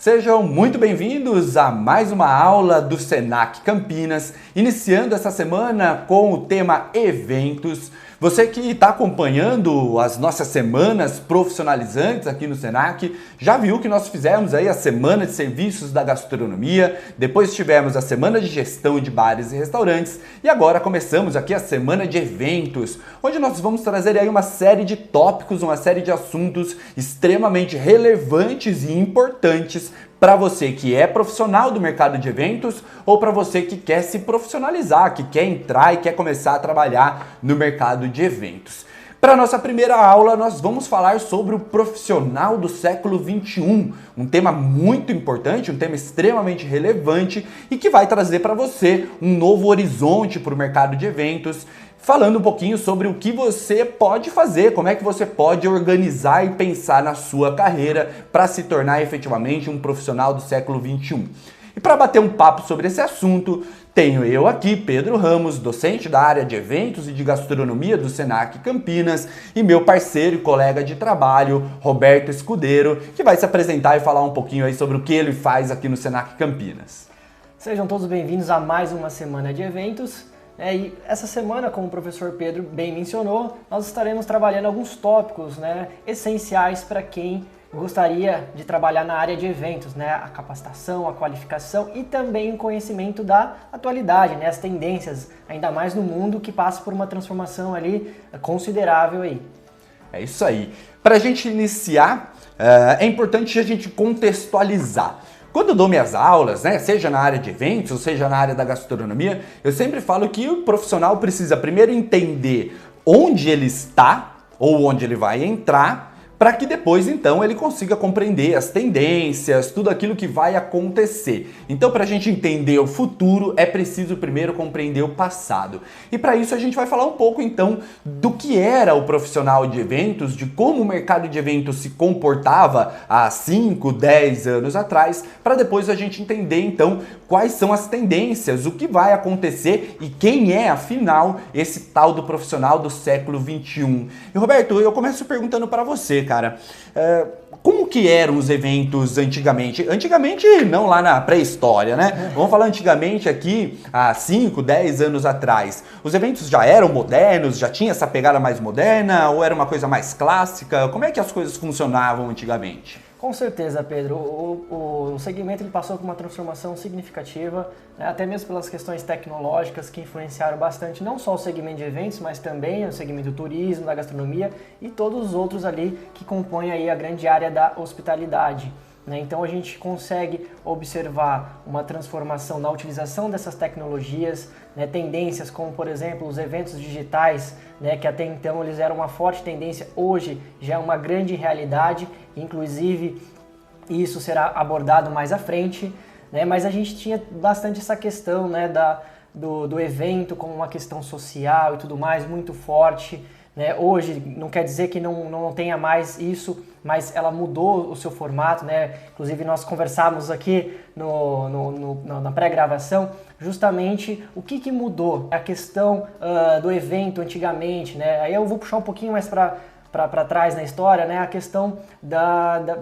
Sejam muito bem-vindos a mais uma aula do Senac Campinas, iniciando essa semana com o tema eventos. Você que está acompanhando as nossas semanas profissionalizantes aqui no Senac, já viu que nós fizemos aí a Semana de Serviços da Gastronomia, depois tivemos a Semana de Gestão de Bares e Restaurantes e agora começamos aqui a Semana de Eventos, onde nós vamos trazer aí uma série de tópicos, uma série de assuntos extremamente relevantes e importantes para você que é profissional do mercado de eventos ou para você que quer se profissionalizar, que quer entrar e quer começar a trabalhar no mercado de eventos. Para a nossa primeira aula, nós vamos falar sobre o profissional do século XXI, um tema muito importante, um tema extremamente relevante e que vai trazer para você um novo horizonte para o mercado de eventos, falando um pouquinho sobre o que você pode fazer, como é que você pode organizar e pensar na sua carreira para se tornar efetivamente um profissional do século XXI. E para bater um papo sobre esse assunto, tenho eu aqui, Pedro Ramos, docente da área de eventos e de gastronomia do Senac Campinas, e meu parceiro e colega de trabalho, Roberto Escudeiro, que vai se apresentar e falar um pouquinho aí sobre o que ele faz aqui no Senac Campinas. Sejam todos bem-vindos a mais uma semana de eventos. E essa semana, como o professor Pedro bem mencionou, nós estaremos trabalhando alguns tópicos essenciais para quem gostaria de trabalhar na área de eventos, a capacitação, a qualificação e também o conhecimento da atualidade, as tendências, ainda mais no mundo que passa por uma transformação ali considerável aí. É isso aí. Para a gente iniciar, é importante a gente contextualizar. Quando eu dou minhas aulas, seja na área de eventos, ou seja na área da gastronomia, eu sempre falo que o profissional precisa primeiro entender onde ele está ou onde ele vai entrar, para que depois, então, ele consiga compreender as tendências, tudo aquilo que vai acontecer. Então, para a gente entender o futuro, é preciso primeiro compreender o passado. E para isso a gente vai falar um pouco, então, do que era o profissional de eventos, de como o mercado de eventos se comportava há 5, 10 anos atrás, para depois a gente entender, então, quais são as tendências, o que vai acontecer e quem é, afinal, esse tal do profissional do século XXI. E, Roberto, eu começo perguntando para você, cara, como que eram os eventos antigamente? Antigamente, não lá na pré-história, Vamos falar antigamente aqui, há 5, 10 anos atrás. Os eventos já eram modernos, já tinha essa pegada mais moderna ou era uma coisa mais clássica? Como é que as coisas funcionavam antigamente? Com certeza, Pedro. O segmento ele passou por uma transformação significativa, até mesmo pelas questões tecnológicas que influenciaram bastante não só o segmento de eventos, mas também o segmento do turismo, da gastronomia e todos os outros ali que compõem aí a grande área da hospitalidade. Então a gente consegue observar uma transformação na utilização dessas tecnologias, tendências como, por exemplo, os eventos digitais, que até então eles eram uma forte tendência, hoje já é uma grande realidade, inclusive isso será abordado mais à frente, mas a gente tinha bastante essa questão do evento como uma questão social e tudo mais, muito forte. Hoje não quer dizer que não tenha mais isso, mas ela mudou o seu formato, Inclusive nós conversávamos aqui na pré-gravação justamente o que mudou, a questão do evento antigamente, Aí eu vou puxar um pouquinho mais para trás na história, a questão da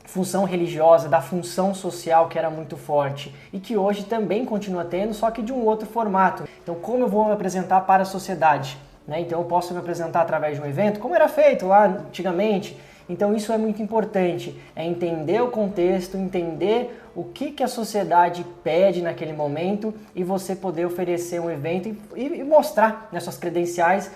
função religiosa, da função social que era muito forte e que hoje também continua tendo, só que de um outro formato. Então como eu vou me apresentar para a sociedade? Então eu posso me apresentar através de um evento, como era feito lá antigamente. Então isso é muito importante, é entender o contexto, entender o que a sociedade pede naquele momento e você poder oferecer um evento e mostrar suas credenciais,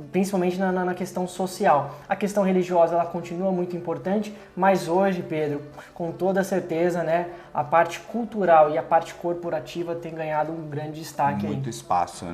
principalmente na questão social. A questão religiosa ela continua muito importante, mas hoje, Pedro, com toda certeza, a parte cultural e a parte corporativa tem ganhado um grande destaque. Muito espaço,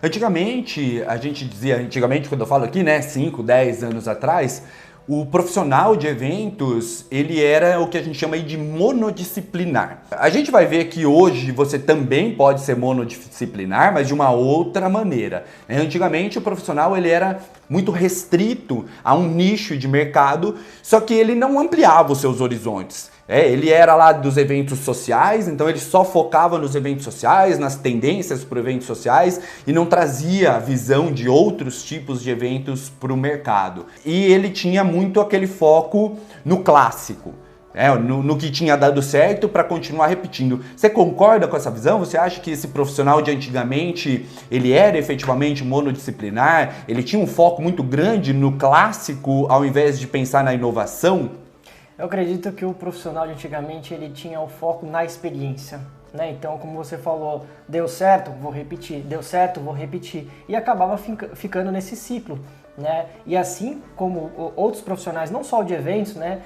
Antigamente, a gente dizia, quando eu falo aqui, 5, 10 anos atrás, o profissional de eventos, ele era o que a gente chama aí de monodisciplinar. A gente vai ver que hoje você também pode ser monodisciplinar, mas de uma outra maneira. Antigamente o profissional ele era muito restrito a um nicho de mercado, só que ele não ampliava os seus horizontes. Ele era lá dos eventos sociais, então ele só focava nos eventos sociais, nas tendências para eventos sociais e não trazia a visão de outros tipos de eventos para o mercado. E ele tinha muito aquele foco no clássico. no que tinha dado certo para continuar repetindo. Você concorda com essa visão? Você acha que esse profissional de antigamente, ele era efetivamente monodisciplinar? Ele tinha um foco muito grande no clássico ao invés de pensar na inovação? Eu acredito que o profissional de antigamente ele tinha o foco na experiência. Né? Então, como você falou, deu certo, vou repetir, deu certo, vou repetir. E acabava ficando nesse ciclo. Né? E assim como outros profissionais, não só de eventos, né?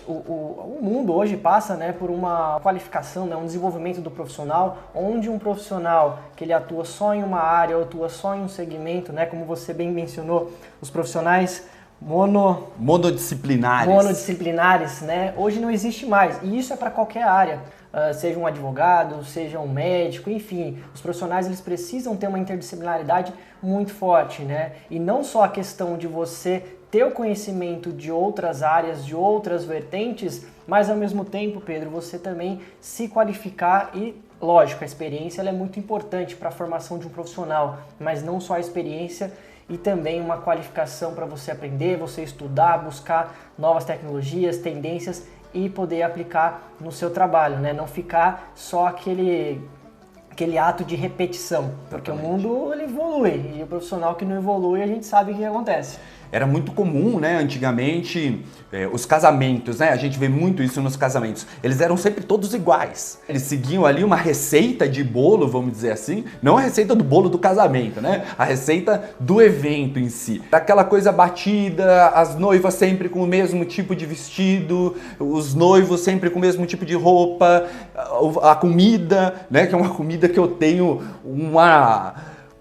O mundo hoje passa, né, por uma qualificação, né, um desenvolvimento do profissional, onde um profissional que ele atua só em uma área ou atua só em um segmento, né, como você bem mencionou, os profissionais monodisciplinares, né, hoje não existe mais, e isso é para qualquer área. Seja um advogado, seja um médico, enfim, os profissionais eles precisam ter uma interdisciplinaridade muito forte, né? E não só a questão de você ter o conhecimento de outras áreas, de outras vertentes, mas ao mesmo tempo, Pedro, você também se qualificar e, lógico, a experiência ela é muito importante para a formação de um profissional, mas não só a experiência e também uma qualificação para você aprender, você estudar, buscar novas tecnologias, tendências e poder aplicar no seu trabalho, né? Não ficar só aquele ato de repetição, porque o mundo ele evolui e o profissional que não evolui a gente sabe o que acontece. Era muito comum, né, antigamente, os casamentos, né, a gente vê muito isso nos casamentos, eles eram sempre todos iguais. Eles seguiam ali uma receita de bolo, vamos dizer assim, não a receita do bolo do casamento, né, a receita do evento em si. Aquela coisa batida, as noivas sempre com o mesmo tipo de vestido, os noivos sempre com o mesmo tipo de roupa, a comida, né, que é uma comida que eu tenho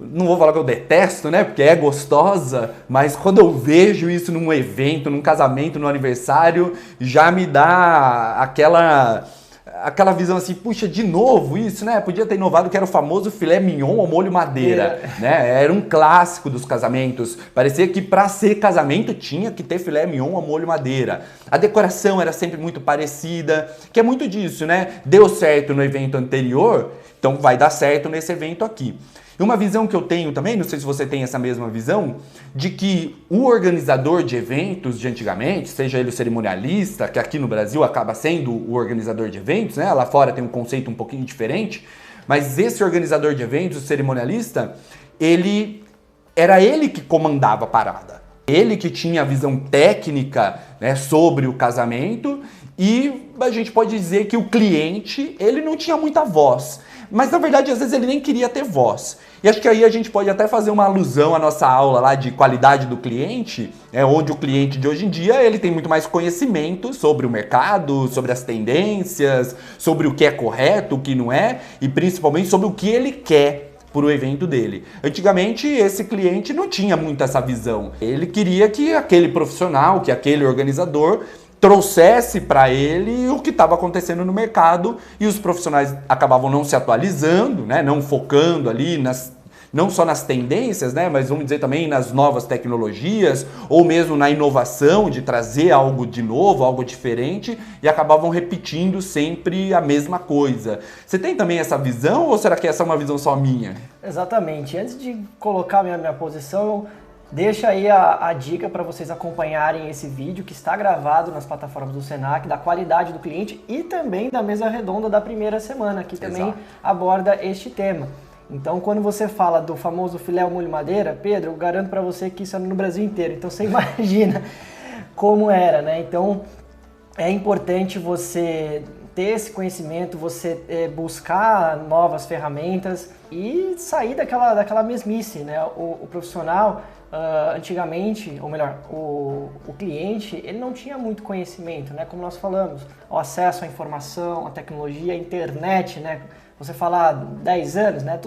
não vou falar que eu detesto, né? Porque é gostosa, mas quando eu vejo isso num evento, num casamento, num aniversário, já me dá aquela visão assim, puxa, de novo isso, né? Podia ter inovado, que era o famoso filé mignon ao molho madeira, né? Era um clássico dos casamentos. Parecia que para ser casamento tinha que ter filé mignon ao molho madeira. A decoração era sempre muito parecida, que é muito disso, né? Deu certo no evento anterior, então vai dar certo nesse evento aqui. E uma visão que eu tenho também, não sei se você tem essa mesma visão, de que o organizador de eventos de antigamente, seja ele o cerimonialista, que aqui no Brasil acaba sendo o organizador de eventos, né? Lá fora tem um conceito um pouquinho diferente, mas esse organizador de eventos, o cerimonialista, era ele que comandava a parada. Ele que tinha a visão técnica, né, sobre o casamento, e a gente pode dizer que o cliente, ele não tinha muita voz. Mas, na verdade, às vezes ele nem queria ter voz. E acho que aí a gente pode até fazer uma alusão à nossa aula lá de qualidade do cliente, onde o cliente de hoje em dia ele tem muito mais conhecimento sobre o mercado, sobre as tendências, sobre o que é correto, o que não é, e principalmente sobre o que ele quer para o evento dele. Antigamente, esse cliente não tinha muito essa visão. Ele queria que aquele profissional, que aquele organizador trouxesse para ele o que estava acontecendo no mercado, e os profissionais acabavam não se atualizando, né, não focando ali não só nas tendências, né, mas vamos dizer também nas novas tecnologias, ou mesmo na inovação de trazer algo de novo, algo diferente, e acabavam repetindo sempre a mesma coisa. Você tem também essa visão, ou será que essa é uma visão só minha? Exatamente. Antes de colocar minha posição, deixa aí a dica para vocês acompanharem esse vídeo que está gravado nas plataformas do Senac, da qualidade do cliente e também da mesa redonda da primeira semana, que também aborda este tema. Então, quando você fala do famoso filé ao molho madeira, Pedro, eu garanto para você que isso é no Brasil inteiro. Então, você imagina como era, né? Então, é importante você ter esse conhecimento, você buscar novas ferramentas e sair daquela mesmice, né? O profissional, antigamente, ou melhor, o cliente, ele não tinha muito conhecimento, né? Como nós falamos, o acesso à informação, à tecnologia, à internet, né? Você falar 10 anos, né?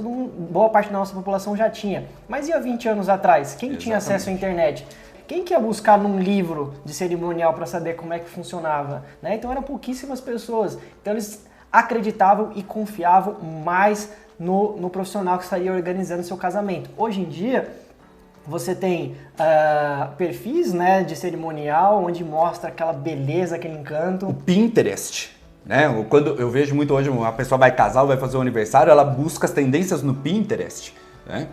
Boa parte da nossa população já tinha. Mas e há 20 anos atrás? Quem tinha acesso à internet? Quem que ia buscar num livro de cerimonial para saber como é que funcionava? Né? Então eram pouquíssimas pessoas. Então eles acreditavam e confiavam mais no profissional que estaria organizando seu casamento. Hoje em dia, você tem perfis, né, de cerimonial onde mostra aquela beleza, aquele encanto. O Pinterest. Né? Quando eu vejo muito hoje, a pessoa vai casar ou vai fazer um aniversário, ela busca as tendências no Pinterest, né?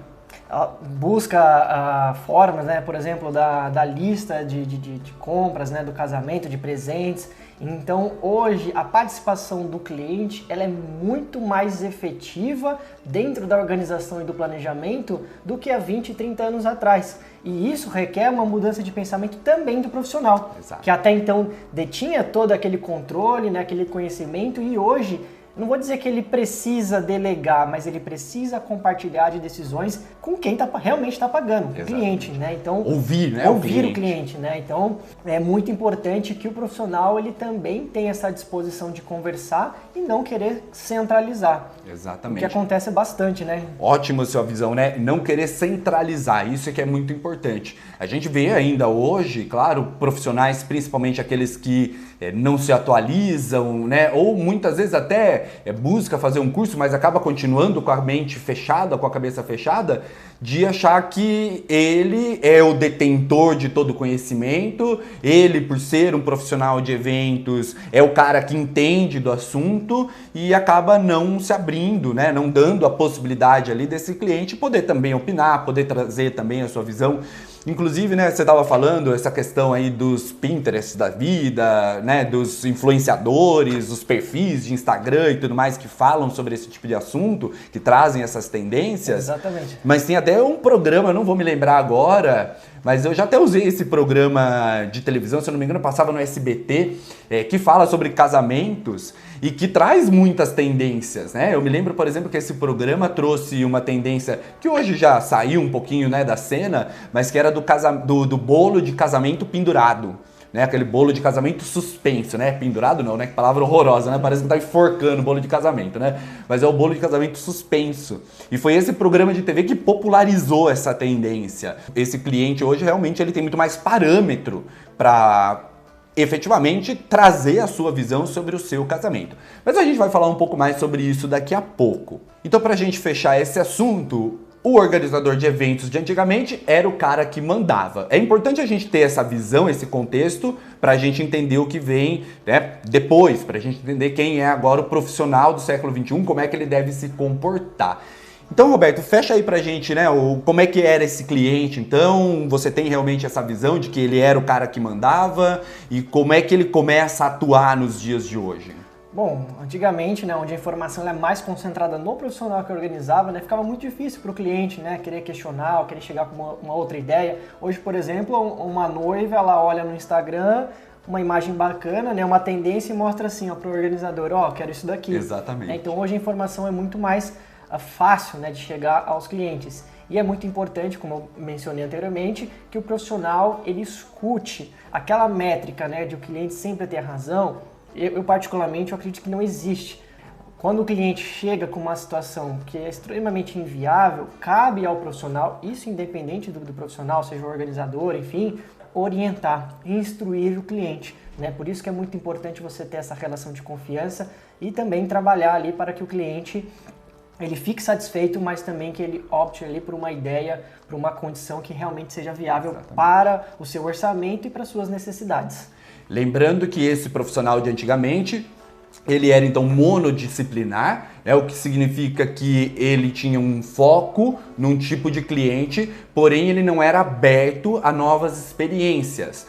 Ela busca formas, né, por exemplo, da lista de compras, né, do casamento, de presentes. Então hoje a participação do cliente ela é muito mais efetiva dentro da organização e do planejamento do que há 20, 30 anos atrás. E isso requer uma mudança de pensamento também do profissional, Exato. que até então detinha todo aquele controle, né, aquele conhecimento, e hoje não vou dizer que ele precisa delegar, mas ele precisa compartilhar de decisões com quem realmente está pagando, o cliente, né? Então, ouvir, né, ouvir o cliente, né? Então, é muito importante que o profissional ele também tenha essa disposição de conversar e não querer centralizar. Exatamente. O que acontece bastante, né? Ótimo a sua visão, né? Não querer centralizar, isso é que é muito importante. A gente vê ainda hoje, claro, profissionais, principalmente aqueles que não se atualizam, né? Ou muitas vezes até busca fazer um curso, mas acaba continuando com a mente fechada, com a cabeça fechada, de achar que ele é o detentor de todo o conhecimento, ele, por ser um profissional de eventos, é o cara que entende do assunto e acaba não se abrindo, né? Não dando a possibilidade ali desse cliente poder também opinar, poder trazer também a sua visão. Inclusive, né, você estava falando essa questão aí dos Pinterest da vida, né, dos influenciadores, os perfis de Instagram e tudo mais que falam sobre esse tipo de assunto, que trazem essas tendências. Exatamente. Mas tem até um programa, eu não vou me lembrar agora, mas eu já até usei esse programa de televisão, se eu não me engano, passava no SBT, que fala sobre casamentos e que traz muitas tendências, né? Eu me lembro, por exemplo, que esse programa trouxe uma tendência que hoje já saiu um pouquinho, né, da cena, mas que era do bolo de casamento pendurado. Né, aquele bolo de casamento suspenso, né? Pendurado não, né? Que palavra horrorosa, né? Parece que tá enforcando o bolo de casamento, né? Mas é o bolo de casamento suspenso. E foi esse programa de TV que popularizou essa tendência. Esse cliente hoje realmente ele tem muito mais parâmetro para efetivamente trazer a sua visão sobre o seu casamento. Mas a gente vai falar um pouco mais sobre isso daqui a pouco. Então, para a gente fechar esse assunto, o organizador de eventos de antigamente era o cara que mandava. É importante a gente ter essa visão, esse contexto, para a gente entender o que vem, né, depois, para a gente entender quem é agora o profissional do século XXI, como é que ele deve se comportar. Então, Roberto, fecha aí pra gente, né, como é que era esse cliente. Então, você tem realmente essa visão de que ele era o cara que mandava e como é que ele começa a atuar nos dias de hoje? Bom, antigamente, né, onde a informação é mais concentrada no profissional que organizava, né, ficava muito difícil para o cliente, né, querer questionar, querer chegar com uma outra ideia. Hoje, por exemplo, uma noiva, ela olha no Instagram uma imagem bacana, né, uma tendência e mostra assim, para o organizador, quero isso daqui. Exatamente. Então, hoje a informação é muito mais fácil, né, de chegar aos clientes. E é muito importante, como eu mencionei anteriormente, que o profissional ele escute aquela métrica, né, de o cliente sempre ter razão. Eu particularmente, eu acredito que não existe. Quando o cliente chega com uma situação que é extremamente inviável, cabe ao profissional, isso independente do profissional, seja o organizador, enfim, orientar, instruir o cliente, né? Por isso que é muito importante você ter essa relação de confiança e também trabalhar ali para que o cliente ele fique satisfeito, mas também que ele opte ali por uma ideia, por uma condição que realmente seja viável para o seu orçamento e para as suas necessidades. Lembrando que esse profissional de antigamente, ele era então monodisciplinar, né, o que significa que ele tinha um foco num tipo de cliente, porém ele não era aberto a novas experiências.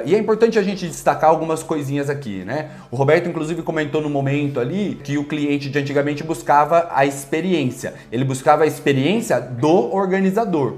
E é importante a gente destacar algumas coisinhas aqui, né? O Roberto inclusive comentou no momento ali que o cliente de antigamente buscava a experiência. Ele buscava a experiência do organizador.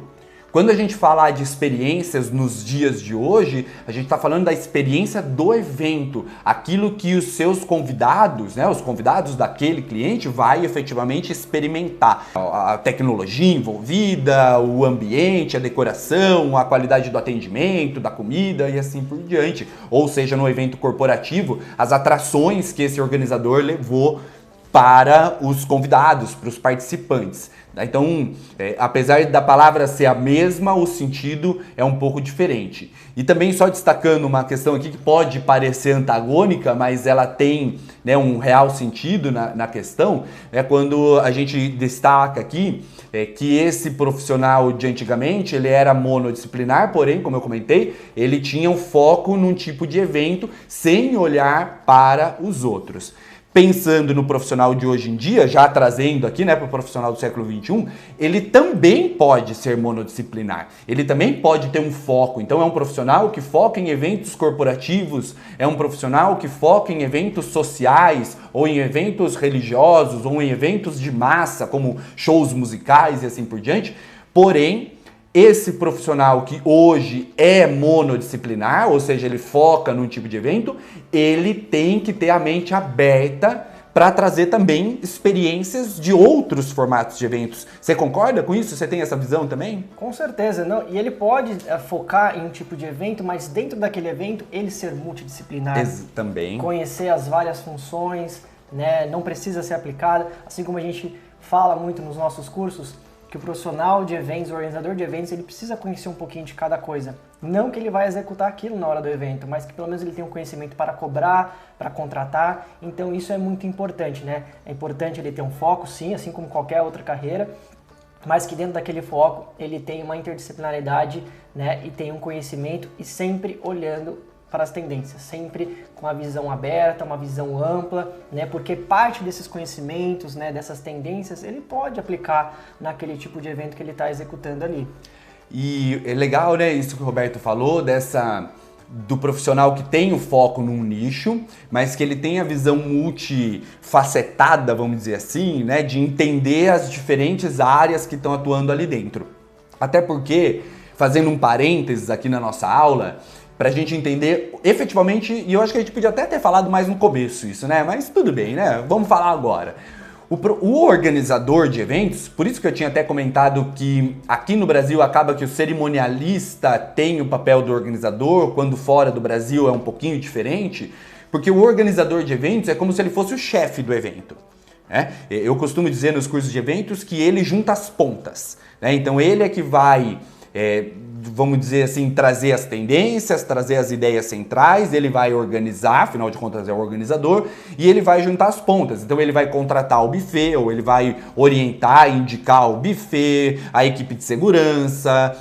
Quando a gente fala de experiências nos dias de hoje, a gente está falando da experiência do evento, aquilo que os seus convidados, né, os convidados daquele cliente vai efetivamente experimentar. A tecnologia envolvida, o ambiente, a decoração, a qualidade do atendimento, da comida e assim por diante. Ou seja, no evento corporativo, as atrações que esse organizador levou para os convidados, para os participantes. Então, apesar da palavra ser a mesma, o sentido é um pouco diferente. E também só destacando uma questão aqui que pode parecer antagônica, mas ela tem, né, um real sentido na questão, é quando a gente destaca aqui que esse profissional de antigamente, ele era monodisciplinar, porém, como eu comentei, ele tinha um foco num tipo de evento sem olhar para os outros. pensando no profissional de hoje em dia, já trazendo aqui, né, para o profissional do século XXI, ele também pode ser monodisciplinar. Ele também pode ter um foco. Então é um profissional que foca em eventos corporativos, é um profissional que foca em eventos sociais, ou em eventos religiosos, ou em eventos de massa, como shows musicais e assim por diante. Porém, esse profissional que hoje é monodisciplinar, ou seja, ele foca num tipo de evento, ele tem que ter a mente aberta para trazer também experiências de outros formatos de eventos. Você concorda com isso? Você tem essa visão também? Com certeza, não. E ele pode focar em um tipo de evento, mas dentro daquele evento ele ser multidisciplinar. Também. Conhecer as várias funções, né? Não precisa ser aplicada, assim como a gente fala muito nos nossos cursos, que o profissional de eventos, o organizador de eventos, ele precisa conhecer um pouquinho de cada coisa. Não que ele vai executar aquilo na hora do evento, mas que pelo menos ele tenha um conhecimento para cobrar, para contratar. Então isso é muito importante, né? É importante ele ter um foco, sim, assim como qualquer outra carreira, mas que dentro daquele foco ele tenha uma interdisciplinaridade, né? E tenha um conhecimento e sempre olhando para as tendências, sempre com uma visão aberta, uma visão ampla, né? Porque parte desses conhecimentos, né, dessas tendências, ele pode aplicar naquele tipo de evento que ele está executando ali. E é legal, né, isso que o Roberto falou, do profissional que tem o foco num nicho, mas que ele tem a visão multifacetada, vamos dizer assim, né, de entender as diferentes áreas que estão atuando ali dentro. Até porque, fazendo um parênteses aqui na nossa aula, para a gente entender efetivamente, e eu acho que a gente podia até ter falado mais no começo isso, né? Mas tudo bem, né? Vamos falar agora. O organizador de eventos, por isso que eu tinha até comentado que aqui no Brasil acaba que o cerimonialista tem o papel do organizador, quando fora do Brasil é um pouquinho diferente, porque o organizador de eventos é como se ele fosse o chefe do evento. Eu costumo dizer nos cursos de eventos que ele junta as pontas, né? Então ele é que vai... vamos dizer assim, trazer as tendências, trazer as ideias centrais, ele vai organizar, afinal de contas é o organizador, e ele vai juntar as pontas. Então ele vai contratar o buffet, ou ele vai orientar e indicar o buffet, a equipe de segurança,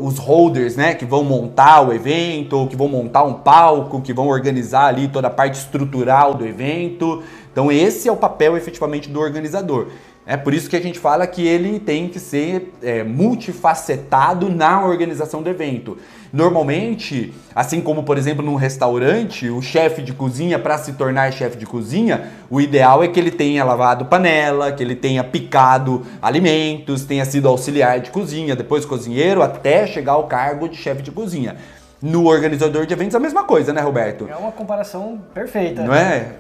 os holders, né, que vão montar o evento, que vão montar um palco, que vão organizar ali toda a parte estrutural do evento. Então esse é o papel efetivamente do organizador. É por isso que a gente fala que ele tem que ser multifacetado na organização do evento. Normalmente, assim como, por exemplo, num restaurante, o chefe de cozinha, para se tornar chefe de cozinha, o ideal é que ele tenha lavado panela, que ele tenha picado alimentos, tenha sido auxiliar de cozinha, depois cozinheiro, até chegar ao cargo de chefe de cozinha. No organizador de eventos, a mesma coisa, né, Roberto? É uma comparação perfeita. Não é?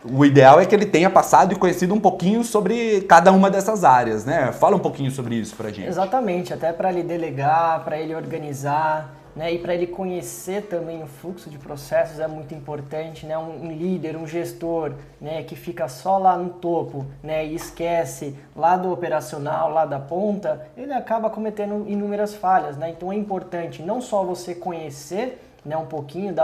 O ideal é que ele tenha passado e conhecido um pouquinho sobre cada uma dessas áreas, né? Fala um pouquinho sobre isso pra gente. Exatamente, até para ele delegar, para ele organizar, né? E para ele conhecer também o fluxo de processos é muito importante, né? Um líder, um gestor, né, que fica só lá no topo, né, e esquece lá do operacional, lá da ponta, ele acaba cometendo inúmeras falhas, né? Então é importante não só você conhecer, né, um pouquinho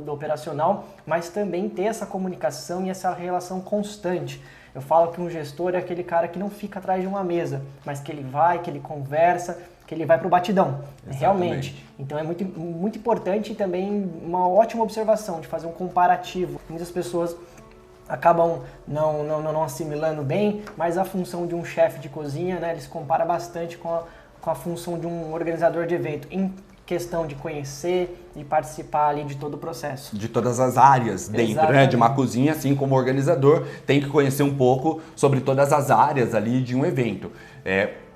do operacional, mas também ter essa comunicação e essa relação constante. Eu falo que um gestor é aquele cara que não fica atrás de uma mesa, mas que ele vai, que ele conversa, que ele vai para o batidão, realmente. Então é muito, muito importante e também uma ótima observação de fazer um comparativo. Muitas pessoas acabam não assimilando bem, mas a função de um chefe de cozinha, né, ele se compara bastante com a função de um organizador de evento, em questão de conhecer e participar ali de todo o processo. De todas as áreas dentro, né, de uma cozinha, assim como organizador, tem que conhecer um pouco sobre todas as áreas ali de um evento.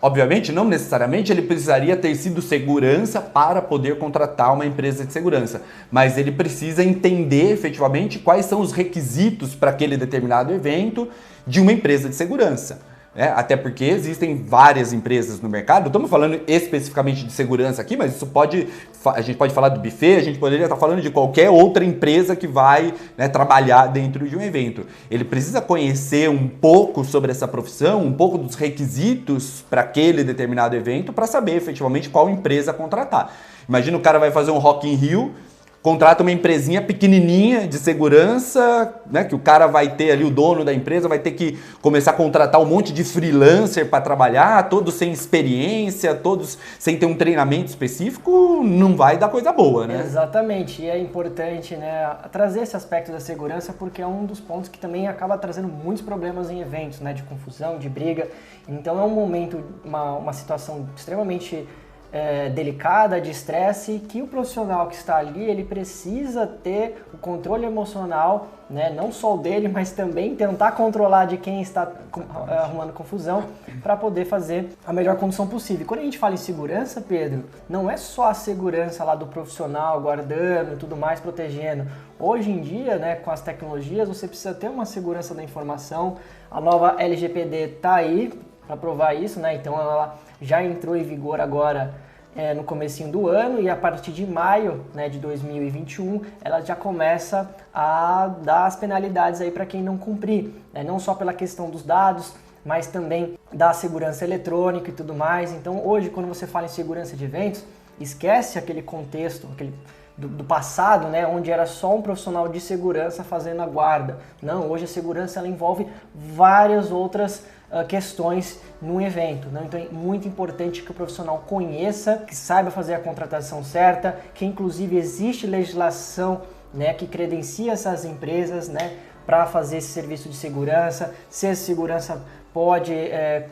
Obviamente, não necessariamente ele precisaria ter sido segurança para poder contratar uma empresa de segurança, mas ele precisa entender efetivamente quais são os requisitos para aquele determinado evento de uma empresa de segurança. Até porque existem várias empresas no mercado, não estamos falando especificamente de segurança aqui, mas isso a gente pode falar do buffet, a gente poderia estar falando de qualquer outra empresa que vai, né, trabalhar dentro de um evento. Ele precisa conhecer um pouco sobre essa profissão, um pouco dos requisitos para aquele determinado evento, para saber efetivamente qual empresa contratar. Imagina o cara vai fazer um Rock in Rio contrata uma empresinha pequenininha de segurança, né, que o cara vai ter ali, o dono da empresa vai ter que começar a contratar um monte de freelancer para trabalhar, todos sem experiência, todos sem ter um treinamento específico, não vai dar coisa boa, né? Exatamente, e é importante, né, trazer esse aspecto da segurança porque é um dos pontos que também acaba trazendo muitos problemas em eventos, né, de confusão, de briga. Então é um momento, uma situação extremamente delicada, de estresse, que o profissional que está ali, ele precisa ter o controle emocional, né, não só o dele, mas também tentar controlar de quem está arrumando confusão para poder fazer a melhor condição possível. E quando a gente fala em segurança, Pedro, não é só a segurança lá do profissional guardando e tudo mais, protegendo. Hoje em dia, né, com as tecnologias, você precisa ter uma segurança da informação. A nova LGPD está aí para provar isso, né? Então ela já entrou em vigor agora no comecinho do ano e a partir de maio, né, de 2021 ela já começa a dar as penalidades aí para quem não cumprir, né? Não só pela questão dos dados, mas também da segurança eletrônica e tudo mais. Então hoje, quando você fala em segurança de eventos, esquece aquele contexto, do passado, né, onde era só um profissional de segurança fazendo a guarda. Não, hoje a segurança ela envolve várias outras questões num evento, né? Então é muito importante que o profissional conheça, que saiba fazer a contratação certa, que inclusive existe legislação, né, que credencia essas empresas, né, para fazer esse serviço de segurança, se essa segurança pode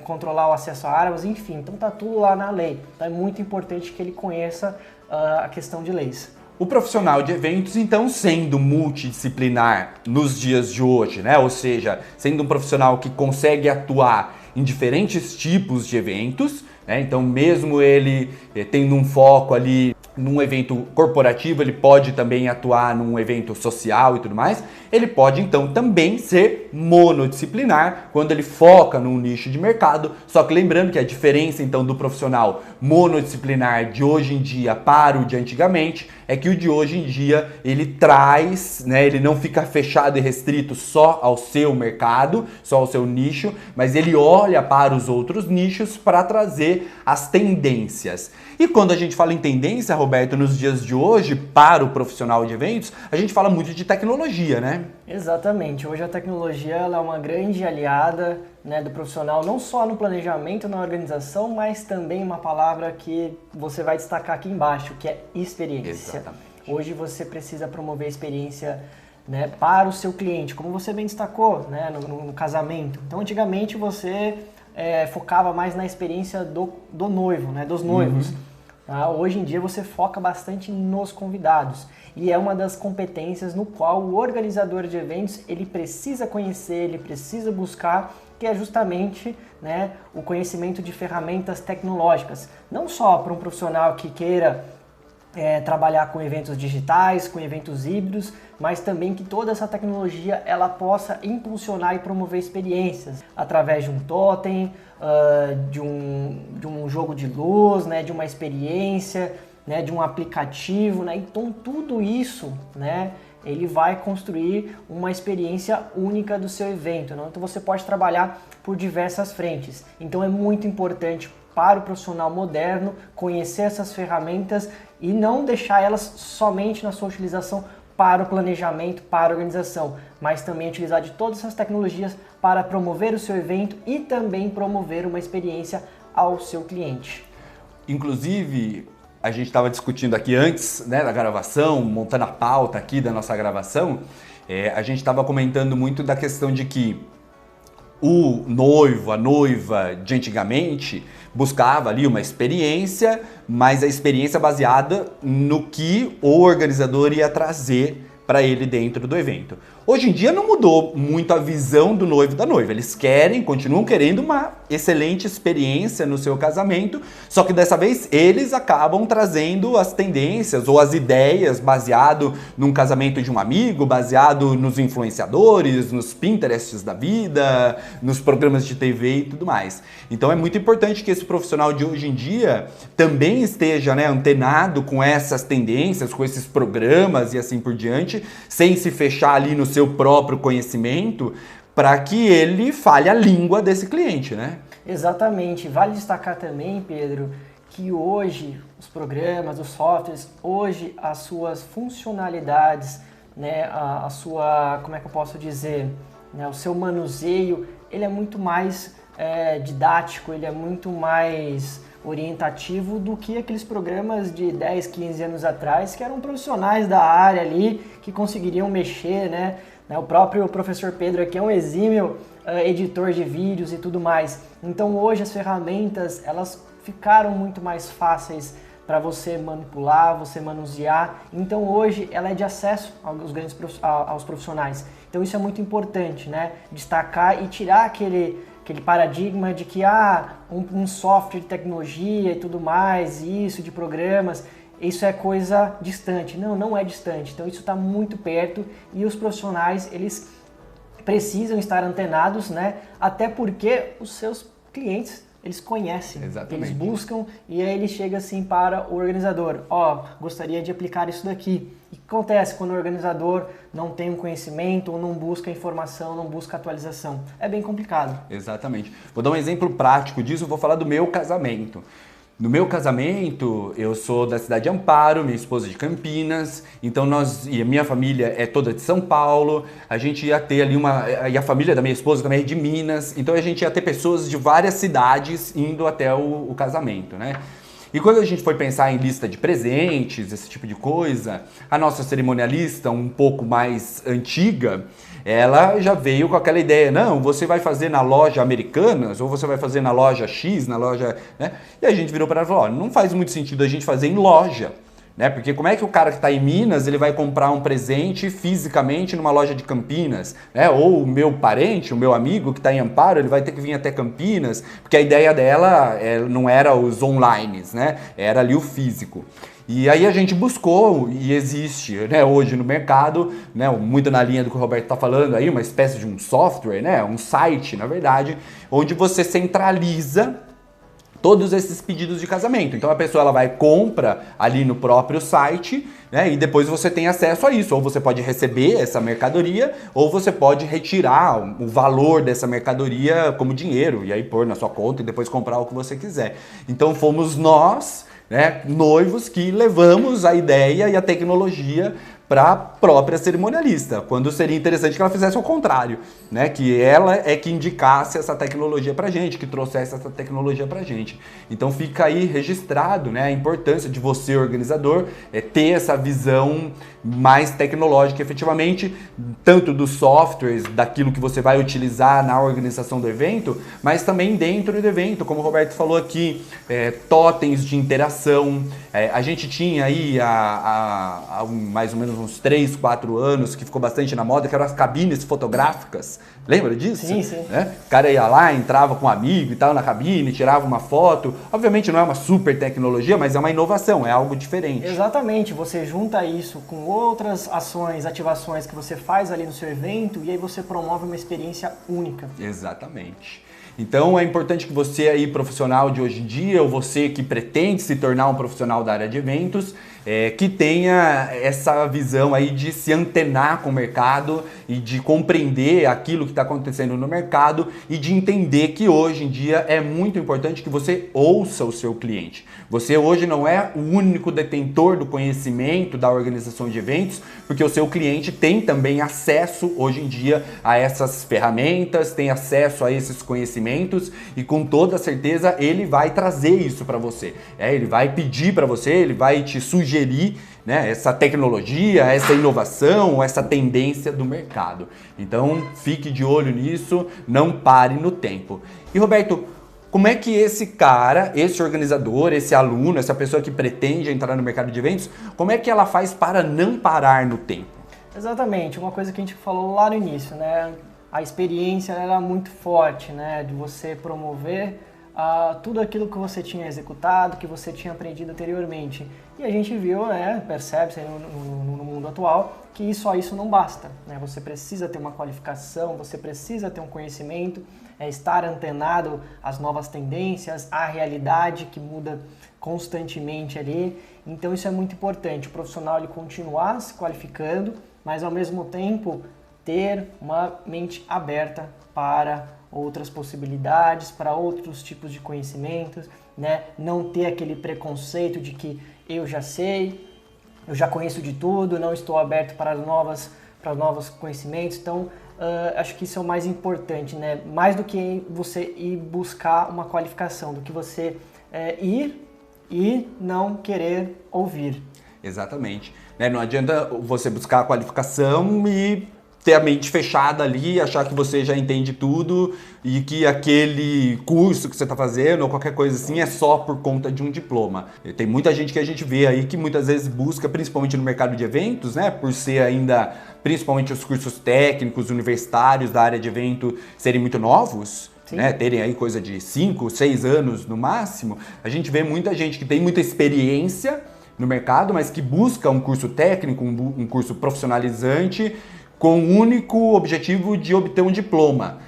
controlar o acesso a armas, enfim, então tá tudo lá na lei. Então é muito importante que ele conheça a questão de leis. O profissional de eventos, então, sendo multidisciplinar nos dias de hoje, né? Ou seja, sendo um profissional que consegue atuar em diferentes tipos de eventos, né? Então, mesmo ele tendo um foco ali num evento corporativo, ele pode também atuar num evento social e tudo mais. Ele pode, então, também ser monodisciplinar quando ele foca num nicho de mercado. Só que lembrando que a diferença, então, do profissional monodisciplinar de hoje em dia para o de antigamente é que o de hoje em dia ele traz, né, ele não fica fechado e restrito só ao seu mercado, só ao seu nicho, mas ele olha para os outros nichos para trazer as tendências. E quando a gente fala em tendência, Roberto, nos dias de hoje, para o profissional de eventos, a gente fala muito de tecnologia, né? Exatamente. Hoje a tecnologia ela é uma grande aliada, né, do profissional, não só no planejamento, na organização, mas também uma palavra que você vai destacar aqui embaixo, que é experiência. Exatamente. Hoje você precisa promover experiência, né, para o seu cliente, como você bem destacou, né, no casamento. Então, antigamente você focava mais na experiência do noivo, né, dos noivos. Tá? Hoje em dia você foca bastante nos convidados e é uma das competências no qual o organizador de eventos ele precisa conhecer, ele precisa buscar, que é justamente, né, o conhecimento de ferramentas tecnológicas. Não só para um profissional que queira trabalhar com eventos digitais, com eventos híbridos, mas também que toda essa tecnologia ela possa impulsionar e promover experiências através de um totem, de um jogo de luz, né, de uma experiência, né, de um aplicativo, né? Então tudo isso, né, ele vai construir uma experiência única do seu evento, né? Então você pode trabalhar por diversas frentes. Então é muito importante para o profissional moderno conhecer essas ferramentas e não deixar elas somente na sua utilização para o planejamento, para a organização, mas também utilizar de todas essas tecnologias para promover o seu evento e também promover uma experiência ao seu cliente. Inclusive, a gente estava discutindo aqui antes, né, da gravação, montando a pauta aqui da nossa gravação, a gente estava comentando muito da questão de que o noivo, a noiva de antigamente buscava ali uma experiência, mas a experiência baseada no que o organizador ia trazer para ele dentro do evento. Hoje em dia não mudou muito a visão do noivo e da noiva. Eles continuam querendo uma excelente experiência no seu casamento, só que dessa vez eles acabam trazendo as tendências ou as ideias baseado num casamento de um amigo, baseado nos influenciadores, nos Pinterests da vida, nos programas de TV e tudo mais. Então é muito importante que esse profissional de hoje em dia também esteja, né, antenado com essas tendências, com esses programas e assim por diante, sem se fechar ali no seu próprio conhecimento, para que ele fale a língua desse cliente, né? Exatamente. Vale destacar também, Pedro, que hoje os programas, os softwares, hoje as suas funcionalidades, né, a sua, como é que eu posso dizer, né, o seu manuseio, ele é muito mais didático, ele é muito mais orientativo do que aqueles programas de 10, 15 anos atrás, que eram profissionais da área ali, que conseguiriam mexer, né? O próprio professor Pedro aqui é um exímio editor de vídeos e tudo mais. Então hoje as ferramentas, elas ficaram muito mais fáceis para você manipular, você manusear. Então hoje ela é de acesso aos profissionais. Então isso é muito importante, né? Destacar e tirar aquele paradigma de que um software de tecnologia e tudo mais, isso de programas, isso é coisa distante. Não, não é distante. Então isso está muito perto e os profissionais, eles precisam estar antenados, né? Até porque os seus clientes, eles conhecem, exatamente, eles buscam e aí ele chega assim para o organizador, gostaria de aplicar isso daqui. E o que acontece quando o organizador não tem um conhecimento ou não busca informação, não busca atualização? É bem complicado. Exatamente. Vou dar um exemplo prático disso, vou falar do meu casamento. No meu casamento, eu sou da cidade de Amparo, minha esposa de Campinas, então e a minha família é toda de São Paulo, a gente ia ter ali e a família da minha esposa também é de Minas, então a gente ia ter pessoas de várias cidades indo até o casamento, né? E quando a gente foi pensar em lista de presentes, esse tipo de coisa, a nossa cerimonialista, um pouco mais antiga, ela já veio com aquela ideia, não, você vai fazer na loja Americanas, ou você vai fazer na loja X, na loja... né? E a gente virou para ela e falou, não faz muito sentido a gente fazer em loja, né? Porque como é que o cara que está em Minas, ele vai comprar um presente fisicamente numa loja de Campinas, né? Ou o meu parente, o meu amigo que está em Amparo, ele vai ter que vir até Campinas, porque a ideia dela não era os online, né? Era ali o físico. E aí a gente buscou, e existe, né, hoje no mercado, né, muito na linha do que o Roberto está falando aí, uma espécie de um software, né, um site, na verdade, onde você centraliza todos esses pedidos de casamento. Então a pessoa ela vai compra ali no próprio site, né, e depois você tem acesso a isso. Ou você pode receber essa mercadoria, ou você pode retirar o valor dessa mercadoria como dinheiro, e aí pôr na sua conta e depois comprar o que você quiser. Então fomos nós, né, noivos, que levamos a ideia e a tecnologia para a própria cerimonialista, quando seria interessante que ela fizesse o contrário, né? Que ela é que indicasse essa tecnologia para a gente, que trouxesse essa tecnologia para a gente. Então fica aí registrado, né, a importância de você, organizador, ter essa visão mais tecnológica, efetivamente, tanto dos softwares, daquilo que você vai utilizar na organização do evento, mas também dentro do evento, como o Roberto falou aqui, totens de interação. A gente tinha aí há mais ou menos uns 3, 4 anos, que ficou bastante na moda, que eram as cabines fotográficas. Lembra disso? Sim, sim. O cara ia lá, entrava com um amigo e tal na cabine, tirava uma foto. Obviamente não é uma super tecnologia, mas é uma inovação, é algo diferente. Exatamente, você junta isso com outras ações, ativações que você faz ali no seu evento e aí você promove uma experiência única. Exatamente. Então é importante que você aí, profissional de hoje em dia, ou você que pretende se tornar um profissional da área de eventos, que tenha essa visão aí de se antenar com o mercado e de compreender aquilo que está acontecendo no mercado e de entender que hoje em dia é muito importante que você ouça o seu cliente. Você hoje não é o único detentor do conhecimento da organização de eventos, porque o seu cliente tem também acesso hoje em dia a essas ferramentas, tem acesso a esses conhecimentos e com toda certeza ele vai trazer isso para você. Ele vai pedir para você, ele vai te sugerir, né, essa tecnologia, essa inovação, essa tendência do mercado. Então fique de olho nisso, não pare no tempo. E Roberto, como é que esse cara, esse organizador, esse aluno, essa pessoa que pretende entrar no mercado de eventos, como é que ela faz para não parar no tempo? Exatamente, uma coisa que a gente falou lá no início, né? A experiência era muito forte, né? De você promover tudo aquilo que você tinha executado, que você tinha aprendido anteriormente. E a gente viu, né, percebe-se no mundo atual, que só isso não basta, né? Você precisa ter uma qualificação, você precisa ter um conhecimento, estar antenado às novas tendências, à realidade que muda constantemente ali. Então isso é muito importante, o profissional ele continuar se qualificando, mas ao mesmo tempo ter uma mente aberta para outras possibilidades, para outros tipos de conhecimentos, né? Não ter aquele preconceito de que eu já sei, eu já conheço de tudo, não estou aberto para novos conhecimentos. Então, acho que isso é o mais importante, né? Mais do que você ir buscar uma qualificação, do que você ir e não querer ouvir. Exatamente. Né? Não adianta você buscar a qualificação e ter a mente fechada ali, achar que você já entende tudo e que aquele curso que você está fazendo ou qualquer coisa assim é só por conta de um diploma. E tem muita gente que a gente vê aí que muitas vezes busca, principalmente no mercado de eventos, né, por ser ainda, principalmente os cursos técnicos, universitários da área de evento serem muito novos, né, terem aí coisa de 5, 6 anos no máximo, a gente vê muita gente que tem muita experiência no mercado, mas que busca um curso técnico, um curso profissionalizante, com o único objetivo de obter um diploma.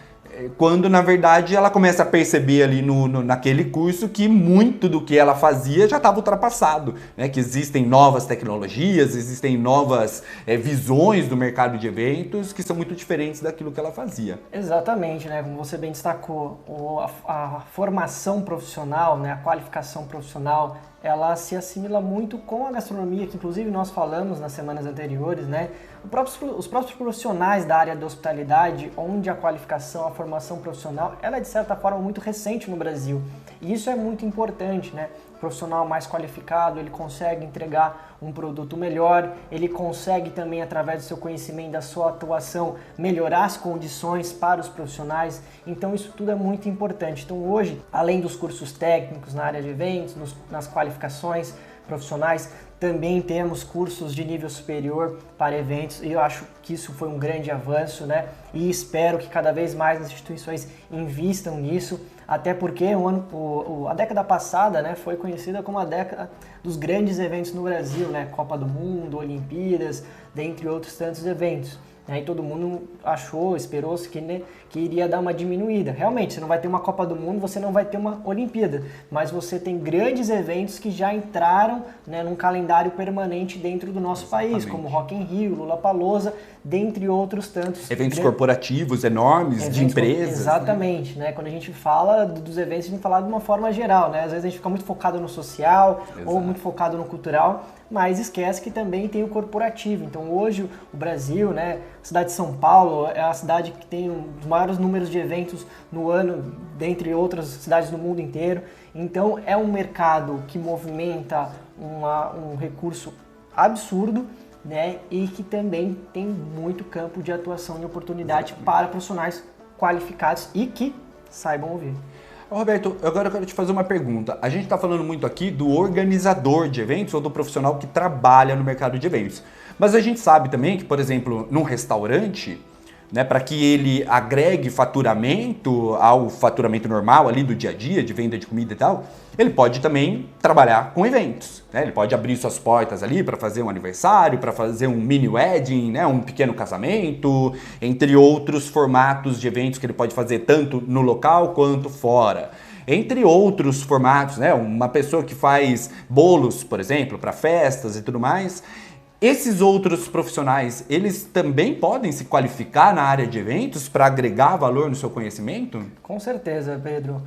Quando, na verdade, ela começa a perceber ali naquele curso que muito do que ela fazia já estava ultrapassado, né? Que existem novas tecnologias, existem novas visões do mercado de eventos que são muito diferentes daquilo que ela fazia. Exatamente, né? Como você bem destacou, a formação profissional, né? A qualificação profissional, ela se assimila muito com a gastronomia, que inclusive nós falamos nas semanas anteriores, né? Os próprios profissionais da área da hospitalidade, onde a qualificação, a formação profissional, ela é de certa forma muito recente no Brasil. E isso é muito importante, né? O profissional mais qualificado, ele consegue entregar um produto melhor, ele consegue também, através do seu conhecimento, da sua atuação, melhorar as condições para os profissionais. Então isso tudo é muito importante. Então hoje, além dos cursos técnicos na área de eventos, nas qualificações profissionais, também temos cursos de nível superior para eventos e eu acho que isso foi um grande avanço, né? E espero que cada vez mais as instituições invistam nisso, até porque a década passada, né, foi conhecida como a década dos grandes eventos no Brasil, né? Copa do Mundo, Olimpíadas, dentre outros tantos eventos. E todo mundo esperou-se que iria dar uma diminuída. Realmente, você não vai ter uma Copa do Mundo, você não vai ter uma Olimpíada, mas você tem grandes eventos que já entraram, né, num calendário permanente dentro do nosso país, como Rock in Rio, Lollapalooza, dentre outros tantos. Eventos corporativos enormes, de empresas. Exatamente, né? Quando a gente fala dos eventos, a gente fala de uma forma geral, né? Às vezes a gente fica muito focado no social, ou muito focado no cultural, mas esquece que também tem o corporativo. Então hoje o Brasil, né, a cidade de São Paulo é a cidade que tem os maiores números de eventos no ano, dentre outras cidades do mundo inteiro. Então é um mercado que movimenta um recurso absurdo, né, e que também tem muito campo de atuação e oportunidade para profissionais qualificados e que saibam ouvir. Roberto, agora eu quero te fazer uma pergunta. A gente está falando muito aqui do organizador de eventos ou do profissional que trabalha no mercado de eventos. Mas a gente sabe também que, por exemplo, num restaurante, né, para que ele agregue faturamento ao faturamento normal ali do dia a dia, de venda de comida e tal, ele pode também trabalhar com eventos, né? Ele pode abrir suas portas ali para fazer um aniversário, para fazer um mini wedding, né, um pequeno casamento, entre outros formatos de eventos que ele pode fazer tanto no local quanto fora. Entre outros formatos, né, uma pessoa que faz bolos, por exemplo, para festas e tudo mais. Esses outros profissionais, eles também podem se qualificar na área de eventos para agregar valor no seu conhecimento? Com certeza, Pedro.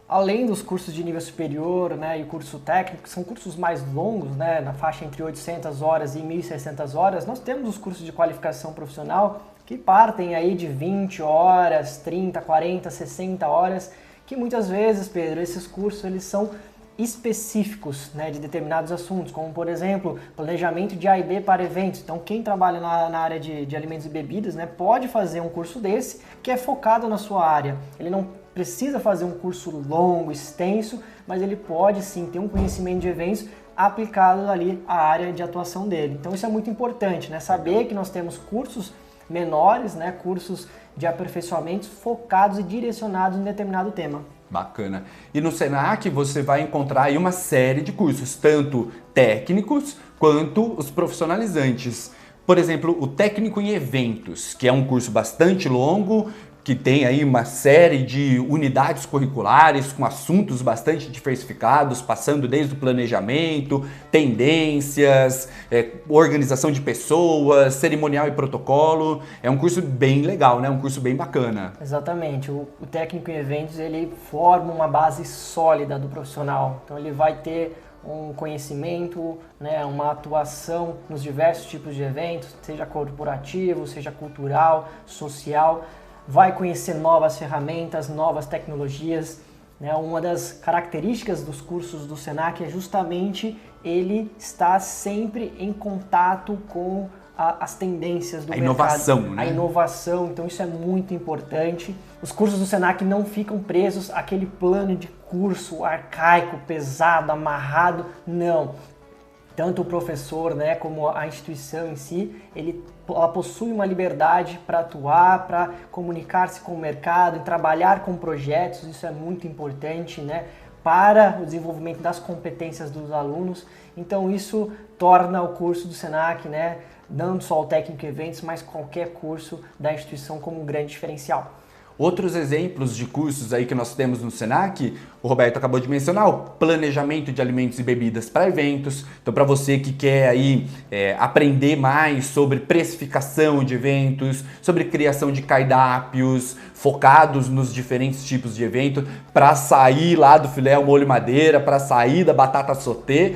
Além dos cursos de nível superior, né, e curso técnico, que são cursos mais longos, né, na faixa entre 800 horas e 1.600 horas, nós temos os cursos de qualificação profissional que partem aí de 20 horas, 30, 40, 60 horas, que muitas vezes, Pedro, esses cursos eles são específicos, né, de determinados assuntos, como por exemplo, planejamento de A e B para eventos. Então quem trabalha na área de alimentos e bebidas, né, pode fazer um curso desse que é focado na sua área. Ele não precisa fazer um curso longo, extenso, mas ele pode sim ter um conhecimento de eventos aplicado ali à área de atuação dele. Então isso é muito importante, né, saber que nós temos cursos menores, né, cursos de aperfeiçoamentos focados e direcionados em determinado tema. Bacana. E no Senac você vai encontrar aí uma série de cursos, tanto técnicos quanto os profissionalizantes. Por exemplo, o técnico em eventos, que é um curso bastante longo, que tem aí uma série de unidades curriculares com assuntos bastante diversificados, passando desde o planejamento, tendências, organização de pessoas, cerimonial e protocolo. É um curso bem legal, né? Um curso bem bacana. Exatamente. O técnico em eventos, ele forma uma base sólida do profissional. Então ele vai ter um conhecimento, né, uma atuação nos diversos tipos de eventos, seja corporativo, seja cultural, social, vai conhecer novas ferramentas, novas tecnologias, né? Uma das características dos cursos do Senac é justamente ele estar sempre em contato com as tendências do mercado. Inovação, né? A inovação, então isso é muito importante. Os cursos do Senac não ficam presos àquele plano de curso arcaico, pesado, amarrado, não. Tanto o professor, né, como a instituição em si, ela possui uma liberdade para atuar, para comunicar-se com o mercado, trabalhar com projetos, isso é muito importante, né, para o desenvolvimento das competências dos alunos. Então isso torna o curso do Senac, né, não só o técnico em eventos, mas qualquer curso da instituição como um grande diferencial. Outros exemplos de cursos aí que nós temos no Senac, o Roberto acabou de mencionar, o planejamento de alimentos e bebidas para eventos. Então, para você que quer aí aprender mais sobre precificação de eventos, sobre criação de cardápios focados nos diferentes tipos de evento, para sair lá do filé ao molho madeira, para sair da batata sauté.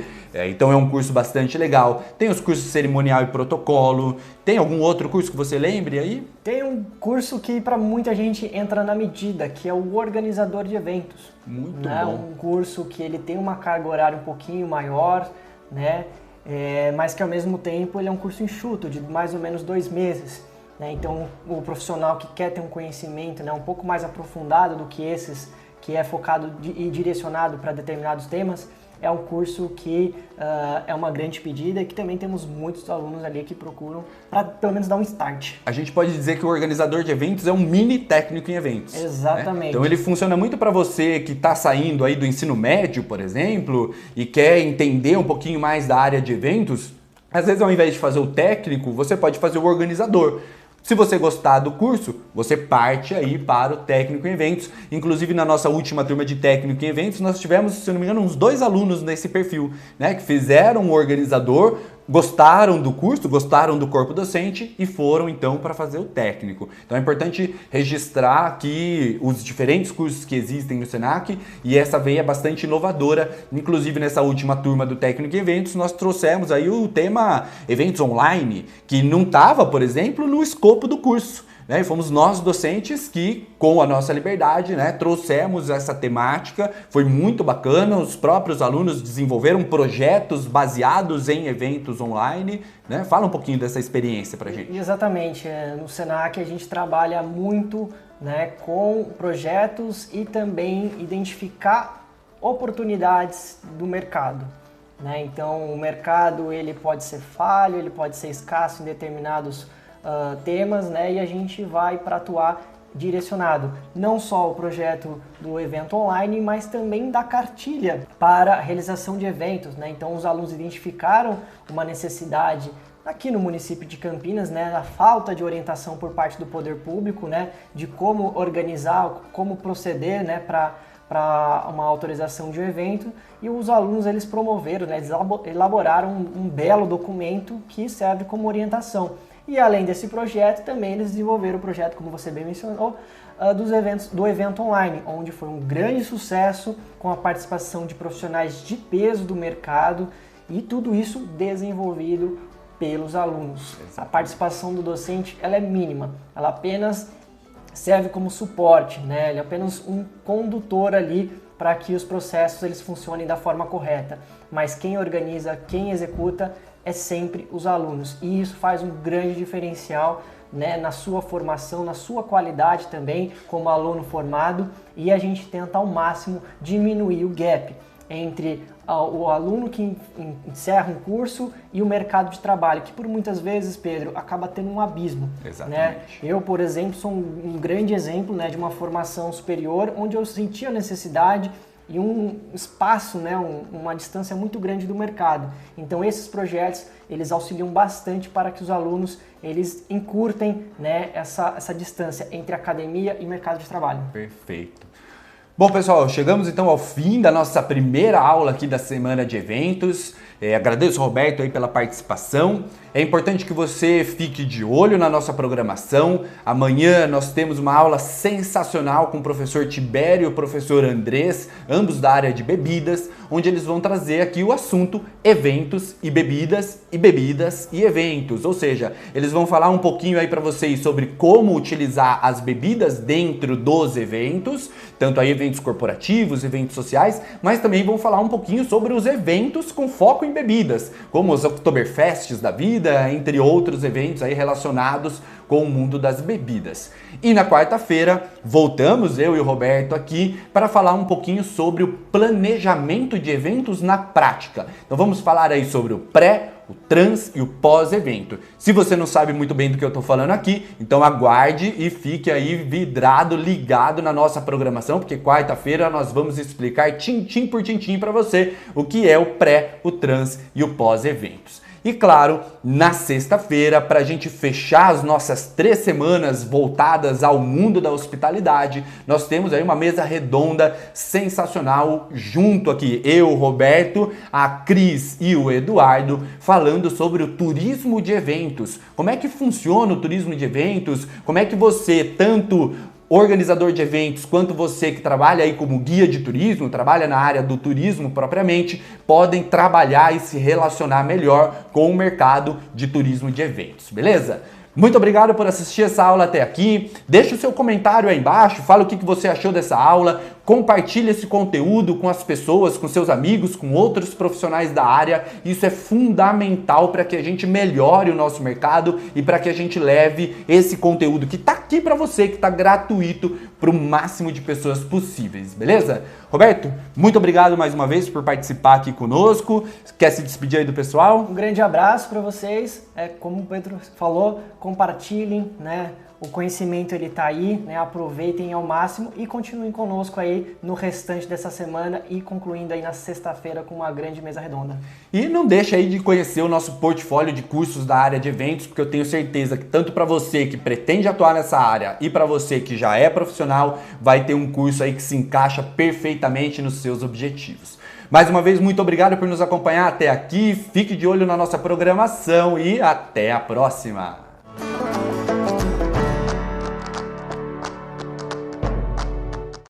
Então é um curso bastante legal. Tem os cursos cerimonial e protocolo. Tem algum outro curso que você lembre aí? Tem um curso que para muita gente entra na medida, que é o organizador de eventos. Muito né? bom. Um curso que ele tem uma carga horária um pouquinho maior, né? Mas que ao mesmo tempo ele é um curso enxuto, de mais ou menos 2 meses. Né? Então o profissional que quer ter um conhecimento, né, um pouco mais aprofundado do que esses, que é focado e direcionado para determinados temas, é um curso que é uma grande pedida e que também temos muitos alunos ali que procuram para pelo menos dar um start. A gente pode dizer que o organizador de eventos é um mini técnico em eventos. Exatamente. Né? Então ele funciona muito para você que está saindo aí do ensino médio, por exemplo, e quer entender um pouquinho mais da área de eventos. Às vezes, ao invés de fazer o técnico, você pode fazer o organizador. Se você gostar do curso, você parte aí para o técnico em eventos. Inclusive, na nossa última turma de técnico em eventos, nós tivemos, se não me engano, uns 2 alunos nesse perfil, né, que fizeram o organizador, gostaram do curso, gostaram do corpo docente e foram então para fazer o técnico. Então é importante registrar aqui os diferentes cursos que existem no Senac e essa veia é bastante inovadora. Inclusive nessa última turma do técnico em eventos nós trouxemos aí o tema eventos online, que não estava, por exemplo, no escopo do curso. E fomos nós docentes que, com a nossa liberdade, né, trouxemos essa temática, foi muito bacana, os próprios alunos desenvolveram projetos baseados em eventos online, né? Fala um pouquinho dessa experiência pra gente. Exatamente, no Senac a gente trabalha muito, né, com projetos e também identificar oportunidades do mercado. Né? Então o mercado ele pode ser falho, ele pode ser escasso em determinados temas, né? E a gente vai para atuar direcionado, não só o projeto do evento online, mas também da cartilha para a realização de eventos, né? Então os alunos identificaram uma necessidade aqui no município de Campinas, né, da falta de orientação por parte do poder público, né, de como organizar, como proceder, né, para uma autorização de um evento, e os alunos eles promoveram, né, eles elaboraram um belo documento que serve como orientação. E além desse projeto, também eles desenvolveram o projeto, como você bem mencionou, do evento online, onde foi um grande sucesso com a participação de profissionais de peso do mercado e tudo isso desenvolvido pelos alunos. A participação do docente ela é mínima, ela apenas serve como suporte, né? Ele é apenas um condutor ali para que os processos eles funcionem da forma correta. Mas quem organiza, quem executa é sempre os alunos, e isso faz um grande diferencial, né, na sua formação, na sua qualidade também como aluno formado, e a gente tenta ao máximo diminuir o gap entre o aluno que encerra um curso e o mercado de trabalho, que por muitas vezes, Pedro, acaba tendo um abismo. Exatamente. Né? Eu, por exemplo, sou um grande exemplo, né, de uma formação superior onde eu senti a necessidade e um espaço, né, uma distância muito grande do mercado. Então esses projetos, eles auxiliam bastante para que os alunos eles encurtem, né, essa distância entre academia e mercado de trabalho. Perfeito. Bom, pessoal, chegamos então ao fim da nossa primeira aula aqui da semana de eventos. Agradeço ao Roberto aí pela participação. É importante que você fique de olho na nossa programação. Amanhã nós temos uma aula sensacional com o professor Tibério e o professor Andrés, ambos da área de bebidas, onde eles vão trazer aqui o assunto eventos e bebidas e eventos. Ou seja, eles vão falar um pouquinho aí para vocês sobre como utilizar as bebidas dentro dos eventos, tanto aí eventos corporativos, eventos sociais, mas também vão falar um pouquinho sobre os eventos com foco em bebidas, como os Oktoberfests da vida, entre outros eventos aí relacionados com o mundo das bebidas. E na quarta-feira, voltamos, eu e o Roberto aqui, para falar um pouquinho sobre o planejamento de eventos na prática. Então vamos falar aí sobre o pré, o trans e o pós-evento. Se você não sabe muito bem do que eu estou falando aqui, então aguarde e fique aí vidrado, ligado na nossa programação, porque quarta-feira nós vamos explicar tintim por tintim para você o que é o pré, o trans e o pós-eventos. E claro, na sexta-feira, para a gente fechar as nossas 3 semanas voltadas ao mundo da hospitalidade, nós temos aí uma mesa redonda sensacional junto aqui, eu, o Roberto, a Cris e o Eduardo, falando sobre o turismo de eventos. Como é que funciona o turismo de eventos? Como é que você, tanto organizador de eventos, quanto você que trabalha aí como guia de turismo, trabalha na área do turismo propriamente, podem trabalhar e se relacionar melhor com o mercado de turismo de eventos, beleza? Muito obrigado por assistir essa aula até aqui. Deixe o seu comentário aí embaixo, fala o que você achou dessa aula, compartilhe esse conteúdo com as pessoas, com seus amigos, com outros profissionais da área. Isso é fundamental para que a gente melhore o nosso mercado e para que a gente leve esse conteúdo que está aqui para você, que está gratuito, para o máximo de pessoas possíveis, beleza? Roberto, muito obrigado mais uma vez por participar aqui conosco. Quer se despedir aí do pessoal? Um grande abraço para vocês. Como o Pedro falou, compartilhem, né? O conhecimento ele tá aí, né? Aproveitem ao máximo e continuem conosco aí no restante dessa semana e concluindo aí na sexta-feira com uma grande mesa redonda. E não deixa aí de conhecer o nosso portfólio de cursos da área de eventos, porque eu tenho certeza que tanto para você que pretende atuar nessa área e para você que já é profissional, vai ter um curso aí que se encaixa perfeitamente nos seus objetivos. Mais uma vez, muito obrigado por nos acompanhar até aqui. Fique de olho na nossa programação e até a próxima!